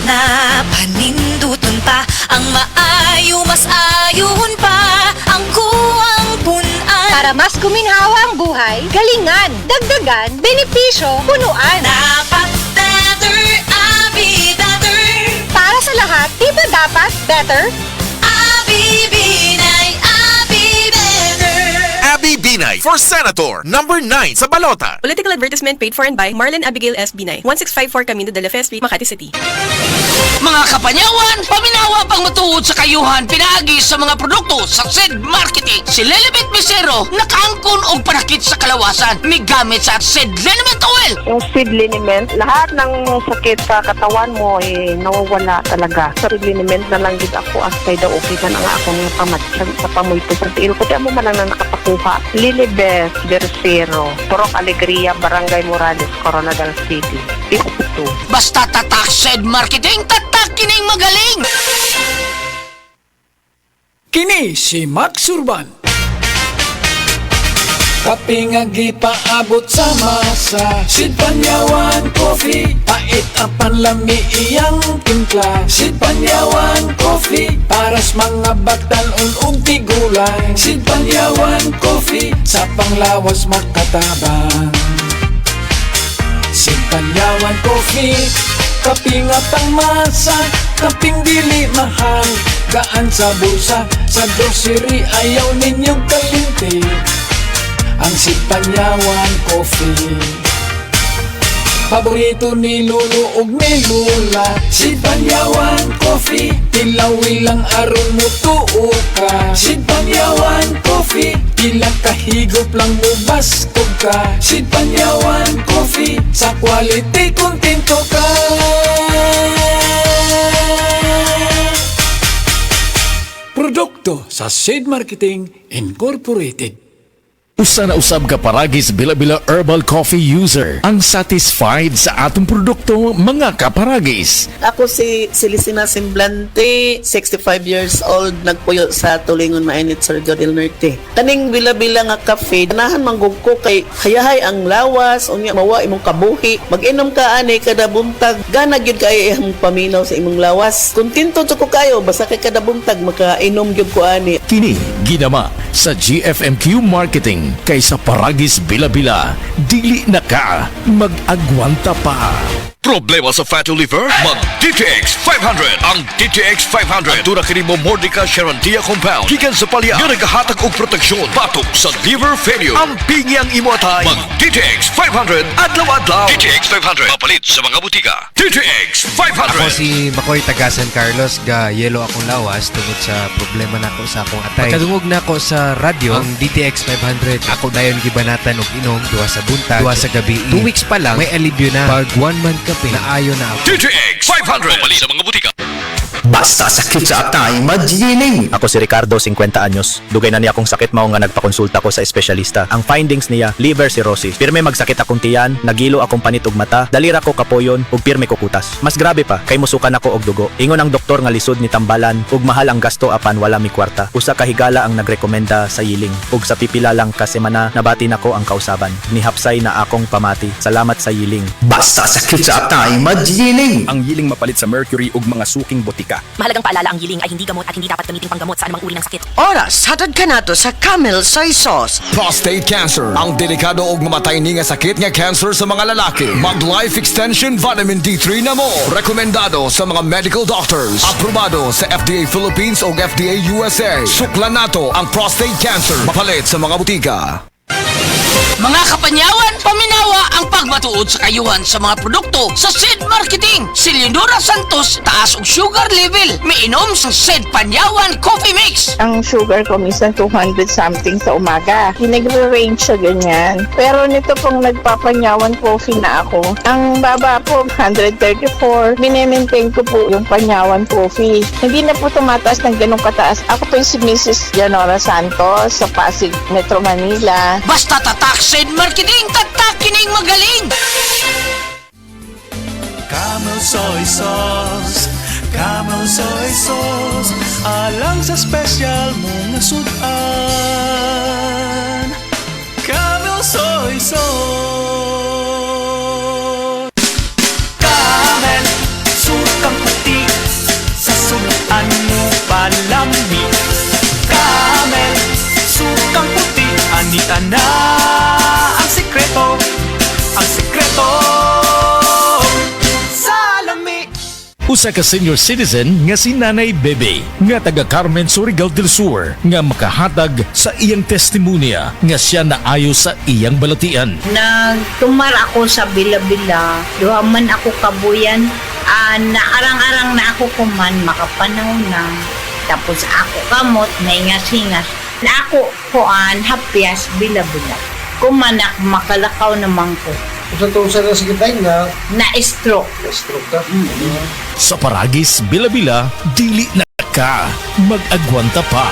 Napaninduton pa ang maayo, mas ayun pa ang kuwang punan. Para mas kuminhawa ang buhay, galingan, dagdagan, benepisyo, punuan. Dapat better, Abi better. Para sa lahat, di ba dapat better? Abi Binay, Abi better. Abby Binay for Senator, number 9 sa balota. Political advertisement paid for and by Marlon Abigail S. Binay, 1654 Camino de la Fe Street, Makati City. Mga kapanyawan, paminawa pang matuod sa kayuhan pinaagi sa mga produkto sa SED Marketing. Si Lelibet Misero nakaangkon og panakit sa kalawasan migamit sa SED Liniment Oil. Yung seed liniment, lahat ng sakit sa katawan mo nawawala talaga. Sa seed liniment na lang din ako asay daw okay ka na nga ako ng pamatsag sa pamoy to sa tiil. Pati mo man lang nakapakuha. Lilibet Versiero, Purok Alegria, Barangay Morales, Coronadal City. Ito. Basta tatak SED Marketing, tatak kining magaling. Kini si Max Urban. Kapingagi paabot sa masa, Sid Panyawan Coffee, pait ang panlami iyang timpla. Sid Panyawan Coffee, paras mga batalon ug tigulang. Sid Panyawan Coffee, sa panglawas makatabang. Sid Panyawan Coffee, kaping at ang masa, kaping dili mahal, gaan sa bulsa, sa grocery ayaw ninyong kalinti. Ang Sid Panyawan Coffee, paborito ni Lolo ug ni Lula. Sid Panyawan Coffee, tilawi lang aron mo tuo ka. Sid Panyawan Coffee, pila kahigop lang mo bastog ka. Sid Panyawan Coffee, sa quality kontento ka. Produkto sa Sid Marketing Incorporated. Usa na usab ka paragis bila-bila herbal coffee user ang satisfied sa atong produkto, mga kaparagis. Ako si Celisina Semblante, 65 years old, nagpuyo sa Tulingon Mainit, Surigao del Norte. Taning bila-bila nga kafe, ganahan manggug ko kay hayahay ang lawas, unya mawa imong kabuhi. Mag-inom ka ani kada buntag, gana gyud kay imong paminaw sa imong lawas. Kontento jud ko kayo basta kay kada buntag makainom gyud ko ani. Kini ginama sa GFMQ Marketing kaysa paragis bila-bila, dili na ka mag-agwanta pa. Problema sa fatty liver? Mag DTX 500. Ang DTX 500 tura kini mo Mordica Sharantia compound gikan sa palya nga nagahatag og proteksyon batok sa liver failure. Ang pingyang imo atay. Mag DTX 500 adlaw-adlaw. DTX 500 mapalit sa mga butika. DTX 500. Ako si Makoy taga San Carlos, ga yelo akong lawas tungod sa problema nako sa akong atay. Pagkadungog nako sa radyo ang DTX 500, ako dayon gibanatan og inom duha sa buntag, duha sa gabi. 2 weeks pa lang may alibyo na. Pag 1 month ka naayo na ako. DTX 500 mapalit sa mga butika. Basta sakit sa atay, magiling. Ako si Ricardo, 50 anyos. Dugay na niya akong sakit mao nga nagpakonsulta ko sa espesyalista. Ang findings niya, liver cirrhosis. Pirme magsakit akong tiyan, nagilo akong panit ug mata, dalira ko kapoyon ug pirme ko kutas. Mas grabe pa, kay musukan ako og dugo. Ingon ang doktor nga lisod ni tambalan ug mahal ang gasto apan wala mi kwarta. Usa ka higala ang nagrekomenda sa yiling ug sa pipila lang ka semana nabati nako ang kausaban. Nihapsay na akong pamati. Salamat sa yiling. Basta sakit sa atay, magiling. Ang yiling mapalit sa mercury ug mga suking botika. Mahalagang paalala, ang yiling ay hindi gamot at hindi dapat gamitin panggamot sa anumang uri ng sakit. Oras, hatad ka nato sa Camel Soy Sauce. Prostate cancer, ang delikado og mamatay ni nga sakit nga cancer sa mga lalaki. Mag Life Extension Vitamin D3 na mo. Rekomendado sa mga medical doctors. Aprobado sa FDA Philippines o FDA USA. Suklan nato ang prostate cancer. Mapalit sa mga butika. Mga kapanyawan, paminawa ang pagmatuod sa kayuhan sa mga produkto sa SED Marketing. Si Leonora Santos, taas og sugar level. Miinom sa SED Panyawan Coffee Mix. Ang sugar ko minsan 200 something sa umaga. Nagre-range siya ganyan. Pero nito pong nagpapanyawan coffee na ako, ang baba po 134. Minemaintain ko po yung panyawan coffee. Hindi na po tumataas ng ganong kataas. Ako po si Mrs. Leonora Santos sa Pasig, Metro Manila. Basta tatak SED Marketing, tatak kining magaling. Camel Soy Sauce, Camel Soy Sauce, alang sa special mong nasudan. Camel Soy Sauce, Camel, sukang Usa ka senior citizen nga si Nanay Bebe nga taga Carmen Surigao del Sur nga makahatag sa iyang testimonya nga siya naayo sa iyang balatian. Nagtumar ako sa Bila-Bila, duhaman ako kabuyan, naarang-arang na ako kuman, makapanaw na. Tapos ako kamot, naingas-ingas. Na ako kuan, hapyas, Bila-Bila. Kumanak, makalakaw naman ko. Kung sa sakit nga? Na-stroke. Na-stroke ka? Sa Paragis Bila-Bila, dili na ka mag-agwanta pa.